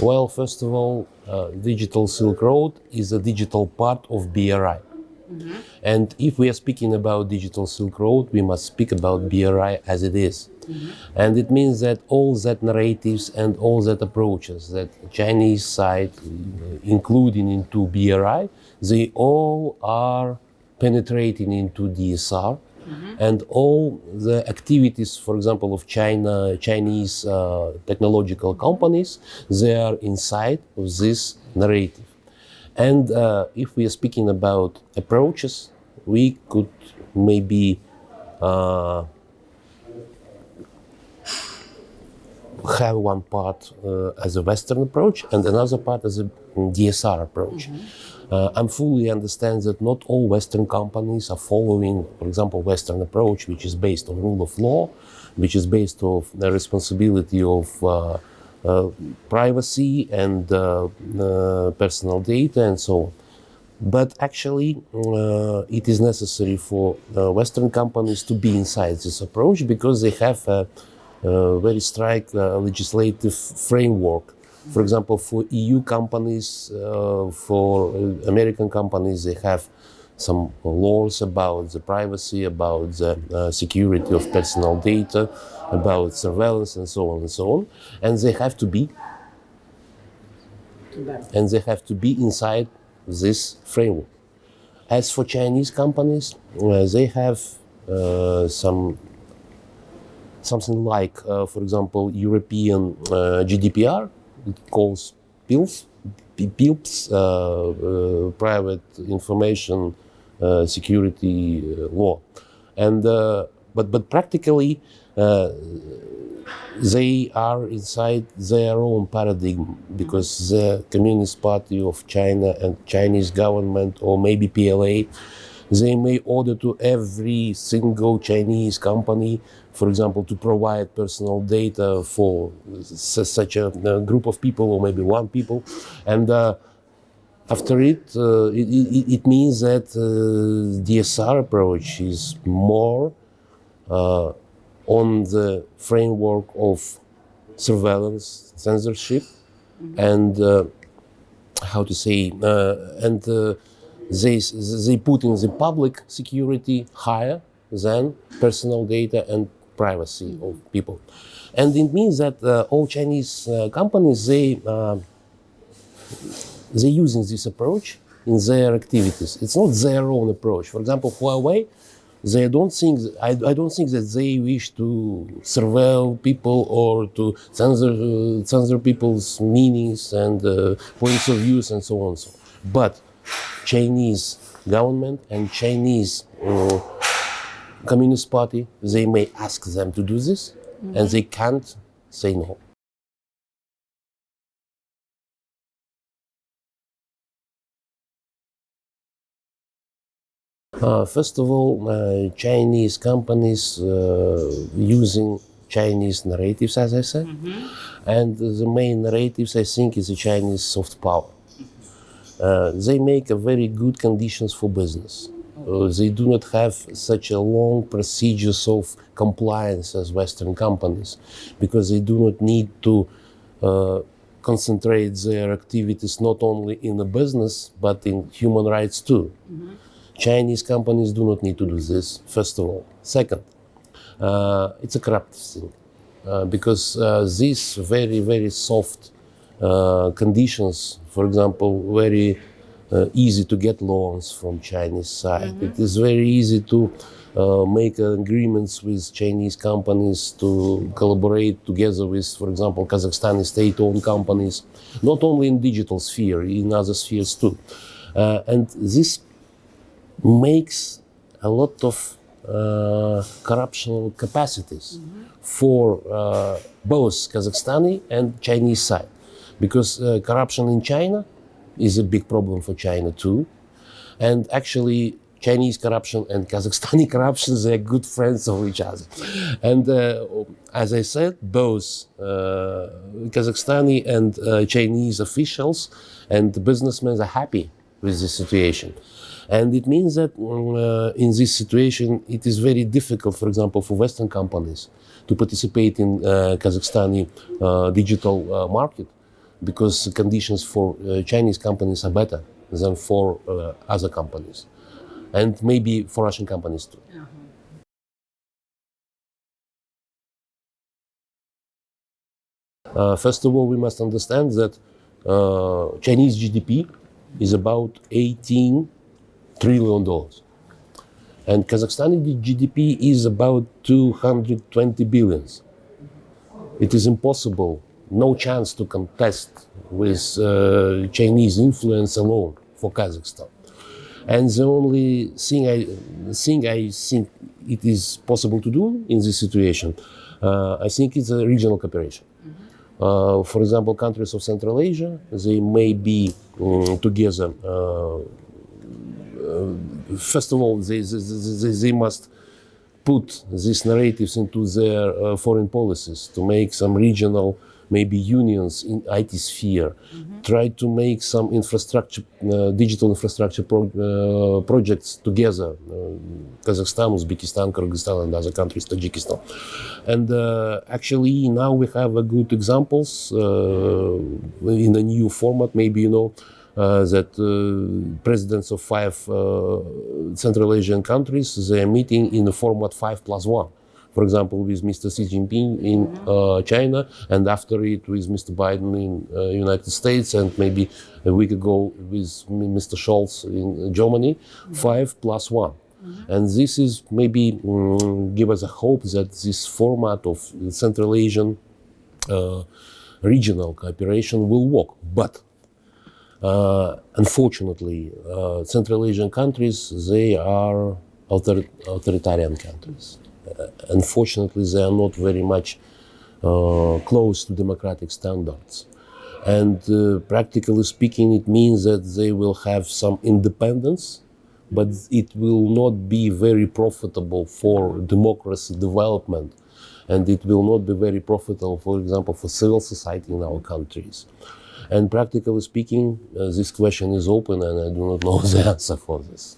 Well, first of all, Digital Silk Road is a digital part of BRI. And if we are speaking about Digital Silk Road, we must speak about BRI as it is. And it means that all that narratives and all that approaches that Chinese side including into BRI, they all are penetrating into DSR. And all the activities, for example, of Chinese technological companies, they are inside of this narrative. And if we are speaking about approaches, we could maybe have one part as a Western approach and another part as a DSR approach. I fully understand that not all Western companies are following, for example, Western approach, which is based on rule of law, which is based on the responsibility of privacy and personal data and so on. But actually, it is necessary for Western companies to be inside this approach because they have a very strict legislative framework. For example, for EU companies, for American companies, they have some laws about the privacy, about the security of personal data, about surveillance and so on and so on. And they have to be inside this framework. As for Chinese companies, they have something like, for example, European GDPR. It calls PILF, Private Information Security Law, and but practically they are inside their own paradigm because the Communist Party of China and Chinese government, or maybe PLA, they may order to every single Chinese company, for example, to provide personal data for such a group of people or maybe one people. And after it means that DSR approach is more on the framework of surveillance, censorship, and they put in the public security higher than personal data and privacy of people. And it means that all Chinese companies, they using this approach in their activities. It's not their own approach. For example, Huawei, I don't think that they wish to surveil people or to censor people's meanings and points of views and so on. But Chinese government and Chinese Communist Party, they may ask them to do this, and they can't say no. First of all, Chinese companies using Chinese narratives, as I said, and the main narratives, I think, is the Chinese soft power. They make a very good conditions for business. They do not have such a long procedures of compliance as Western companies, because they do not need to concentrate their activities not only in the business, but in human rights too. Chinese companies do not need to do this, first of all. Second, it's a corrupt thing, because these very, very soft conditions, for example, very easy to get loans from Chinese side. It is very easy to make agreements with Chinese companies to collaborate together with, for example, Kazakhstani state-owned companies, not only in digital sphere, in other spheres too. And this makes a lot of corruption capacities for both Kazakhstani and Chinese side. Because corruption in China is a big problem for China too. And actually, Chinese corruption and Kazakhstani corruption, they're good friends of each other. And as I said, both Kazakhstani and Chinese officials and businessmen are happy with this situation. And it means that in this situation, it is very difficult, for example, for Western companies to participate in Kazakhstani digital market, because the conditions for Chinese companies are better than for other companies, and maybe for Russian companies too. First of all, we must understand that Chinese GDP is about $18 trillion. And Kazakhstani GDP is about 220 billion. It is impossible, no chance to contest with Chinese influence alone for Kazakhstan. And the only thing I think it is possible to do in this situation, I think it's a regional cooperation. For example, countries of Central Asia, they may be together. First of all, they must put these narratives into their foreign policies to make some regional, maybe unions in IT sphere, try to make some infrastructure, digital infrastructure projects together, Kazakhstan, Uzbekistan, Kyrgyzstan, and other countries, Tajikistan. And actually now we have a good examples in a new format, maybe you know, that presidents of 5 Central Asian countries, they are meeting in the format 5+1. For example, with Mr. Xi Jinping in China, and after it with Mr. Biden in United States, and maybe a week ago with Mr. Scholz in Germany, 5+1. And this is maybe give us a hope that this format of Central Asian regional cooperation will work. But unfortunately, Central Asian countries, they are authoritarian countries. Unfortunately, they are not very much close to democratic standards. And practically speaking, it means that they will have some independence, but it will not be very profitable for democracy development. And it will not be very profitable, for example, for civil society in our countries. And practically speaking, this question is open, and I do not know the answer for this.